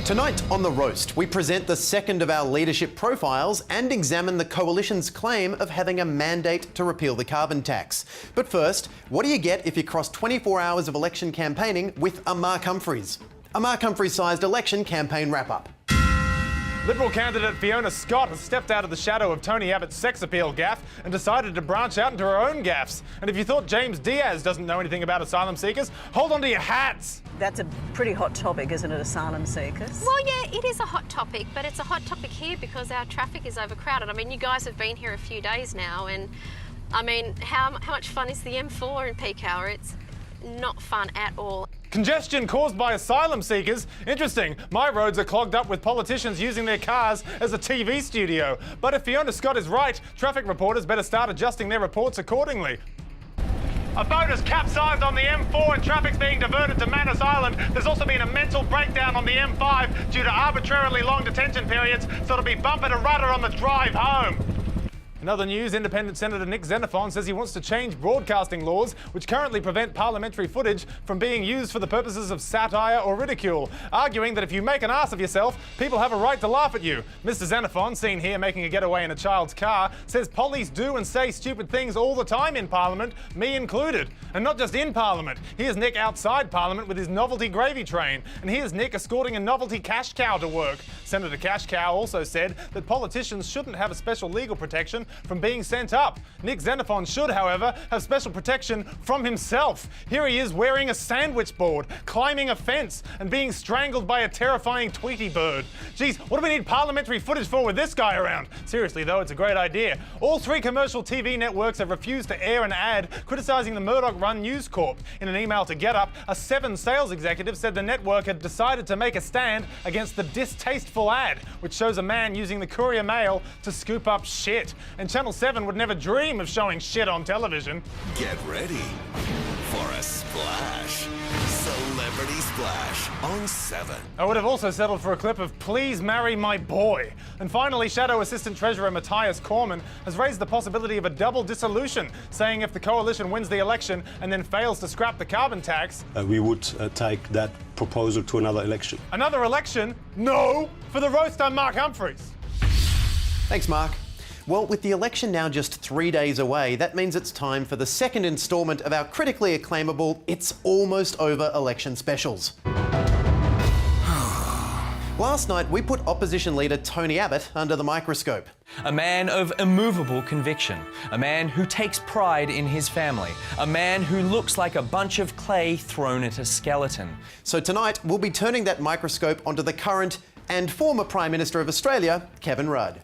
Tonight on The Roast, we present the second of our leadership profiles and examine the Coalition's claim of having a mandate to repeal the carbon tax. But first, what do you get if you cross 24 hours of election campaigning with a Mark Humphries? A Mark Humphries-sized election campaign wrap-up. Liberal candidate Fiona Scott has stepped out of the shadow of Tony Abbott's sex appeal gaffe and decided to branch out into her own gaffes. And if you thought James Diaz doesn't know anything about asylum seekers, hold on to your hats. That's a pretty hot topic, isn't it, asylum seekers? Well, yeah, it is a hot topic, but it's a hot topic here because our traffic is overcrowded. I mean, you guys have been here a few days now, and I mean, how much fun is the M4 in peak hour? It's not fun at all. Congestion caused by asylum seekers? Interesting. My roads are clogged up with politicians using their cars as a TV studio. But if Fiona Scott is right, traffic reporters better start adjusting their reports accordingly. A boat has capsized on the M4 and traffic's being diverted to Manus Island. There's also been a mental breakdown on the M5 due to arbitrarily long detention periods, so it'll be bumper to rudder on the drive home. In other news, Independent Senator Nick Xenophon says he wants to change broadcasting laws which currently prevent parliamentary footage from being used for the purposes of satire or ridicule, arguing that if you make an ass of yourself, people have a right to laugh at you. Mr. Xenophon, seen here making a getaway in a child's car, says pollies do and say stupid things all the time in Parliament, me included. And not just in Parliament. Here's Nick outside Parliament with his novelty gravy train. And here's Nick escorting a novelty cash cow to work. Senator Cash Cow also said that politicians shouldn't have a special legal protection from being sent up. Nick Xenophon should, however, have special protection from himself. Here he is wearing a sandwich board, climbing a fence, and being strangled by a terrifying Tweety bird. Geez, what do we need parliamentary footage for with this guy around? Seriously though, it's a great idea. All three commercial TV networks have refused to air an ad criticising the Murdoch-run News Corp. In an email to GetUp, a Seven sales executive said the network had decided to make a stand against the distasteful ad, which shows a man using the Courier Mail to scoop up shit. And Channel 7 would never dream of showing shit on television. Get ready for a splash. Celebrity Splash on 7. I would have also settled for a clip of Please Marry My Boy. And finally, Shadow Assistant Treasurer Matthias Cormann has raised the possibility of a double dissolution, saying if the Coalition wins the election and then fails to scrap the carbon tax... we would take that proposal to another election. Another election? No! For The Roast, I'm Mark Humphries. Thanks, Mark. Well, with the election now just 3 days away, that means it's time for the second instalment of our critically acclaimable It's Almost Over election specials. Last night, we put opposition leader Tony Abbott under the microscope. A man of immovable conviction, a man who takes pride in his family, a man who looks like a bunch of clay thrown at a skeleton. So tonight, we'll be turning that microscope onto the current and former Prime Minister of Australia, Kevin Rudd.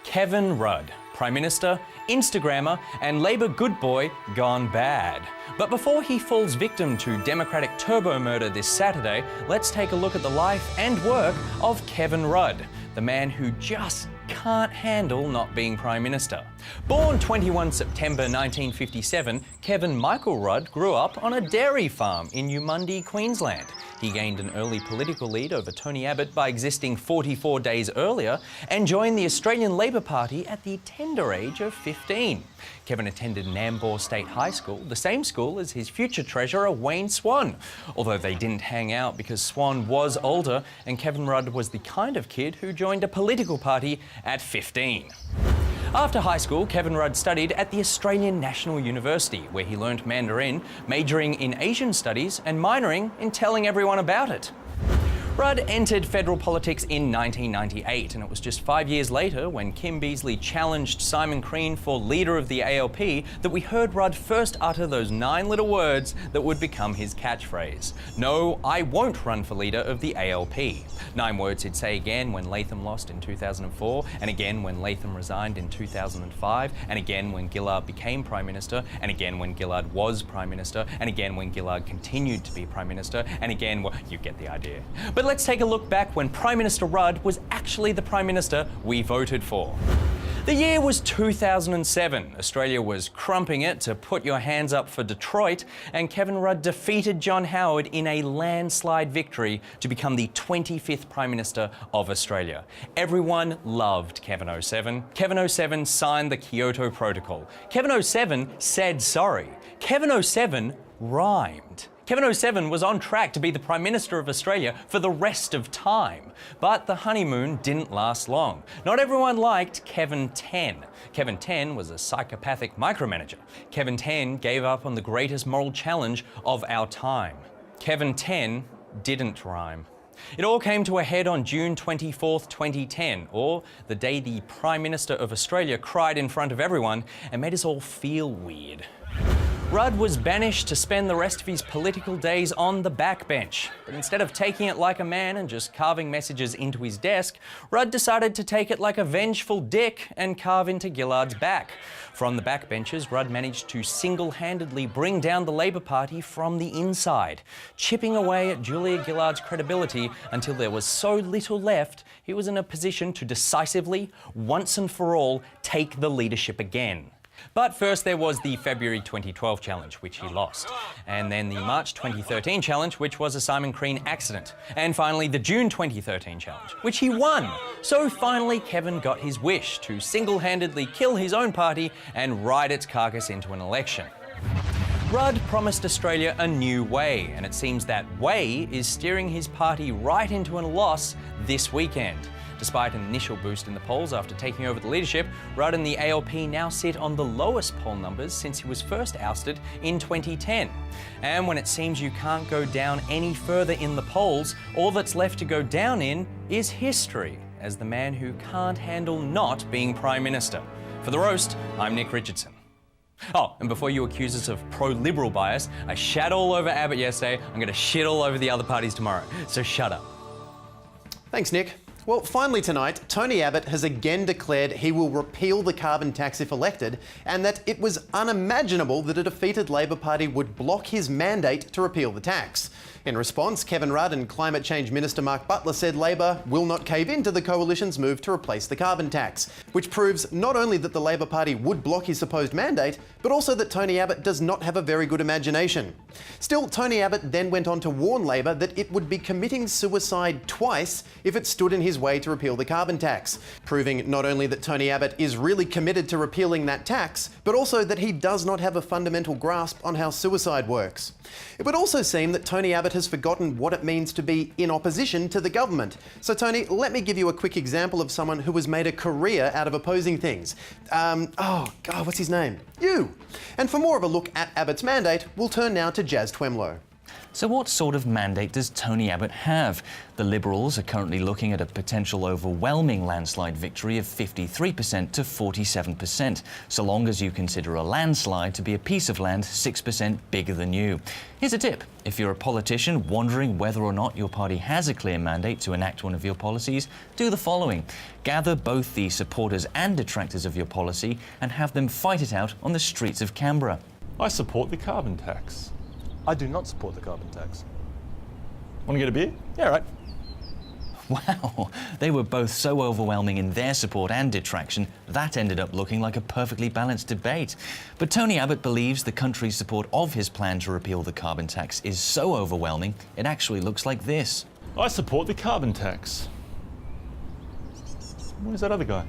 Kevin Rudd, Prime Minister, Instagrammer and Labor good boy gone bad. But before he falls victim to Democratic turbo murder this Saturday, let's take a look at the life and work of Kevin Rudd, the man who just can't handle not being Prime Minister. Born 21 September 1957, Kevin Michael Rudd grew up on a dairy farm in Eumundi, Queensland. He gained an early political lead over Tony Abbott by existing 44 days earlier and joined the Australian Labor Party at the tender age of 15. Kevin attended Nambour State High School, the same school as his future treasurer Wayne Swan, although they didn't hang out because Swan was older and Kevin Rudd was the kind of kid who joined a political party at 15. After high school, Kevin Rudd studied at the Australian National University, where he learnt Mandarin, majoring in Asian studies and minoring in telling everyone about it. Rudd entered federal politics in 1998, and it was just 5 years later, when Kim Beazley challenged Simon Crean for leader of the ALP, that we heard Rudd first utter those 9 little words that would become his catchphrase. No, I won't run for leader of the ALP. 9 words he'd say again when Latham lost in 2004, and again when Latham resigned in 2005, and again when Gillard became Prime Minister, and again when Gillard was Prime Minister, and again when Gillard continued to be Prime Minister, and again, well, you get the idea. But let's take a look back when Prime Minister Rudd was actually the Prime Minister we voted for. The year was 2007. Australia was crumping it to put your hands up for Detroit, and Kevin Rudd defeated John Howard in a landslide victory to become the 25th Prime Minister of Australia. Everyone loved Kevin 07. Kevin 07 signed the Kyoto Protocol. Kevin 07 said sorry. Kevin 07 rhymed. Kevin 07 was on track to be the Prime Minister of Australia for the rest of time. But the honeymoon didn't last long. Not everyone liked Kevin 10. Kevin 10 was a psychopathic micromanager. Kevin 10 gave up on the greatest moral challenge of our time. Kevin 10 didn't rhyme. It all came to a head on June 24th, 2010, or the day the Prime Minister of Australia cried in front of everyone and made us all feel weird. Rudd was banished to spend the rest of his political days on the backbench. But instead of taking it like a man and just carving messages into his desk, Rudd decided to take it like a vengeful dick and carve into Gillard's back. From the backbenches, Rudd managed to single-handedly bring down the Labor Party from the inside, chipping away at Julia Gillard's credibility until there was so little left, he was in a position to decisively, once and for all, take the leadership again. But first there was the February 2012 challenge, which he lost. And then the March 2013 challenge, which was a Simon Crean accident. And finally the June 2013 challenge, which he won. So finally Kevin got his wish to single-handedly kill his own party and ride its carcass into an election. Rudd promised Australia a new way, and it seems that way is steering his party right into a loss this weekend. Despite an initial boost in the polls after taking over the leadership, Rudd and the ALP now sit on the lowest poll numbers since he was first ousted in 2010. And when it seems you can't go down any further in the polls, all that's left to go down in is history, as the man who can't handle not being Prime Minister. For The Roast, I'm Nick Richardson. Oh, and before you accuse us of pro-Liberal bias, I shat all over Abbott yesterday, I'm going to shit all over the other parties tomorrow. So shut up. Thanks, Nick. Well, finally tonight, Tony Abbott has again declared he will repeal the carbon tax if elected, and that it was unimaginable that a defeated Labor Party would block his mandate to repeal the tax. In response, Kevin Rudd and Climate Change Minister Mark Butler said Labor will not cave into the Coalition's move to replace the carbon tax, which proves not only that the Labor Party would block his supposed mandate, but also that Tony Abbott does not have a very good imagination. Still, Tony Abbott then went on to warn Labor that it would be committing suicide twice if it stood in his way to repeal the carbon tax, proving not only that Tony Abbott is really committed to repealing that tax, but also that he does not have a fundamental grasp on how suicide works. It would also seem that Tony Abbott has forgotten what it means to be in opposition to the government. So Tony, let me give you a quick example of someone who has made a career out of opposing things. Oh God, what's his name? You! And for more of a look at Abbott's mandate, we'll turn now to Jazz Twemlow. So what sort of mandate does Tony Abbott have? The Liberals are currently looking at a potential overwhelming landslide victory of 53% to 47%, so long as you consider a landslide to be a piece of land 6% bigger than you. Here's a tip. If you're a politician wondering whether or not your party has a clear mandate to enact one of your policies, do the following. Gather both the supporters and detractors of your policy and have them fight it out on the streets of Canberra. I support the carbon tax. I do not support the carbon tax. Want to get a beer? Yeah, right. Wow, they were both so overwhelming in their support and detraction, that ended up looking like a perfectly balanced debate. But Tony Abbott believes the country's support of his plan to repeal the carbon tax is so overwhelming, it actually looks like this. I support the carbon tax. Where's that other guy?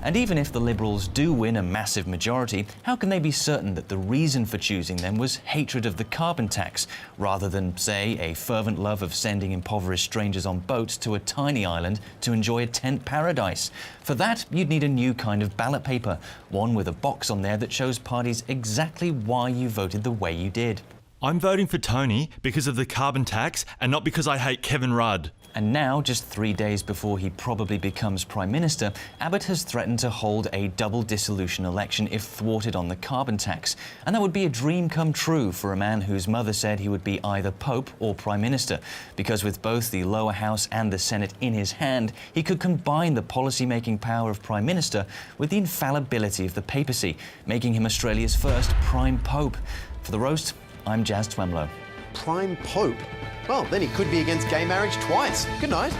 And even if the Liberals do win a massive majority, how can they be certain that the reason for choosing them was hatred of the carbon tax, rather than, say, a fervent love of sending impoverished strangers on boats to a tiny island to enjoy a tent paradise? For that, you'd need a new kind of ballot paper, one with a box on there that shows parties exactly why you voted the way you did. I'm voting for Tony because of the carbon tax and not because I hate Kevin Rudd. And now, just 3 days before he probably becomes Prime Minister, Abbott has threatened to hold a double dissolution election if thwarted on the carbon tax. And that would be a dream come true for a man whose mother said he would be either Pope or Prime Minister, because with both the lower house and the Senate in his hand, he could combine the policy-making power of Prime Minister with the infallibility of the papacy, making him Australia's first Prime Pope. For The Roast, I'm Jazz Twemlow. Prime Pope? Well, then he could be against gay marriage twice. Good night.